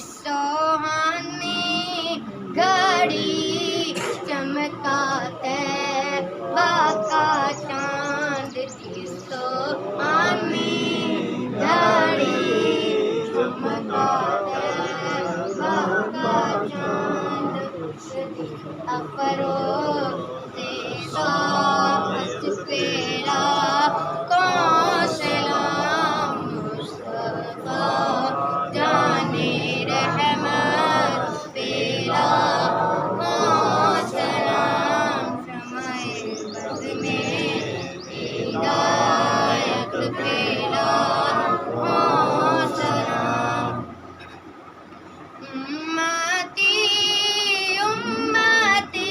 سوہانی گھڑی چمکاتے باقا چاند جی سوہانی گھڑی چمکاتے باقا چاند افروز ساعت پیرا کون سلام مصطفیٰ جانے رحمت پیرا کون سلام شمع بز میں ہدایت پیرا کون سلام امتی امتی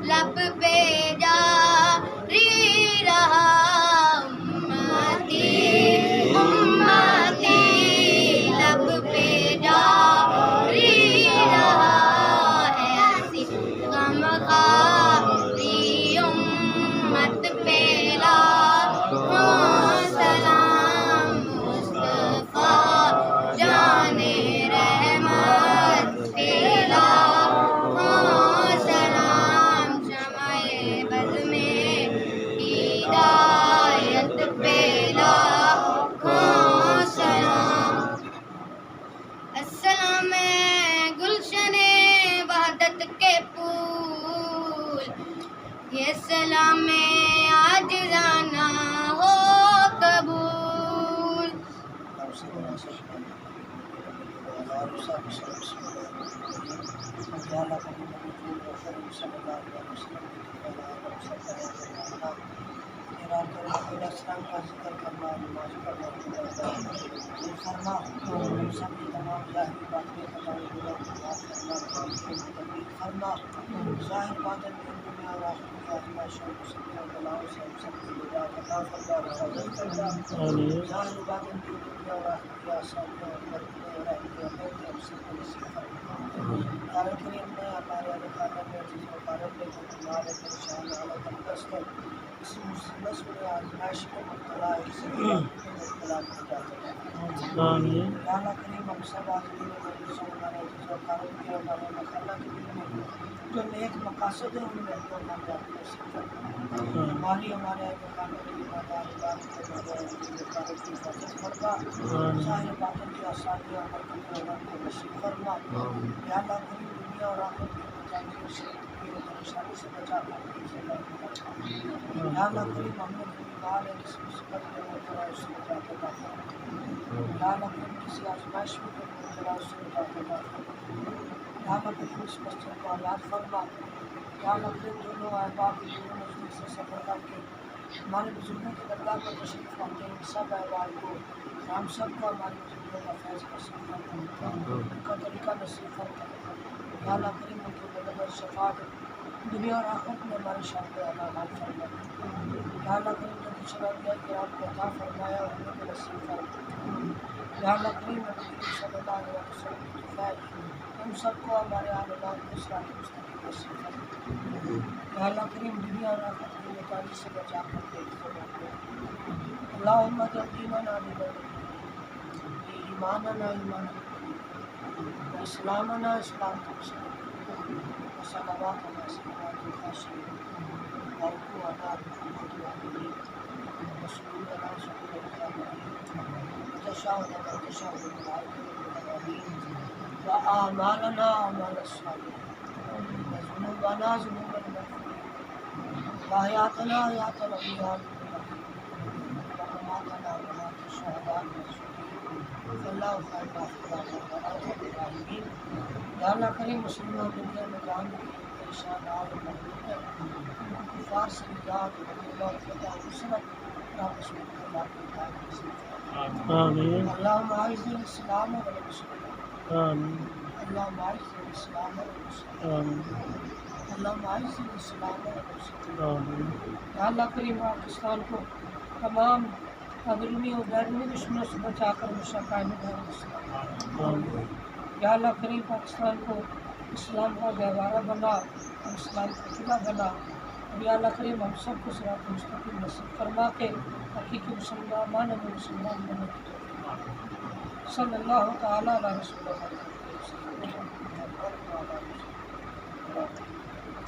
لب پہ جاری رہا امتی امتی لب پہ جاری رہا ایسی غمخواری امت پہ لاکھوں سلام مصطفیٰ جانے رحمت پہ لاکھوں سلام شمع بز میں ہدایت پہ لاکھوں سلام السلام گلشن وحدت کے پھول یہ سلام آج جانا ہو قبول جو نیک مقاصد ہیں ان میں ہماری ہمارے ظاہر باطن کی آسانی عمل کرنے والوں کو نصیب فرما یا اللہ پوری دنیا اور آخرت کی پریشانی سے پریشانی سے بچا کر یا اللہ کریم ہم نے بیمار ہے کسی مصیبت میں مبتلا اس سے بچا کر داخل یا اللہ کریم کسی آزمائش میں مبتلا اس سے بچا کر داخل یا اللہ کریم اس مسجد کو آباد فرما یا اللہ کریم دونوں احباب کی دونوں نزدیک سے سفر کر کے ہمارے بزرگوں کی درگاہ پر تشریف لاتے ہیں سب احباب کو ہم سب کو ہمارے بزرگوں کا فیض نصیب فرما ان کا طریقہ نصیب فرما یا اللہ کریم ان کی مدد شفاعت دنیا اور آخرت میں ہمارے شان کو اعلان فرما یا اللہ کریم جو دوسرا انبیاء کرام کو عطا فرمایا اور انہیں کو نصیب فرما یا اللہ کریم نبی صلی اللہ علیہ وسلم کی فیض ہم سب کو ہمارے آلمان کو صراط مستقیم نصیب فرما یا اللہ کریم دنیا اور آخرت کی نتائج سے بچا کر دے اللہم جدیننا ایماننا ایمانا اسلامنا اسلام وصلواتنا صلوات الخاشعين وركوعنا ركوع العابدين وسجودنا سجود الخاشعين وتشهدنا تشهد العابدين وأعمالنا أعمال الصالحين وذنوبنا ذنوب المغفورين وحياتنا حياة الأنبياء ومماتنا ممات الشهداء فاللہ خیر الراحمین یا اللہ کریم مسلموں دنیا میں جان کی پریشان حال محبوب ہے کفار سے نجات و فتح و نصرت رب سبحانہ اللہ کی اطاعت نصیب فرما آمین اللہم اعز الاسلام والمسلمین آمین اللہم اعز الاسلام والمسلمین آمین اللہم اعز الاسلام والمسلمین آمین یا اللہ کریم پاکستان کو تمام اندرونی و بیرونی دشمنوں سے بچا کر مشقائم دار اسلام یا اللہ کریم پاکستان کو اسلام کا گہوارہ بنا اور اسلام کا قلعہ بنا اور یا اللہ کریم ہم سب کو صراط مستقیم نصیب فرما کے حقیقی مسلمان میں مسلمان بننے کی توفیق صلی اللہ تعالیٰ علیہ رسول اللہ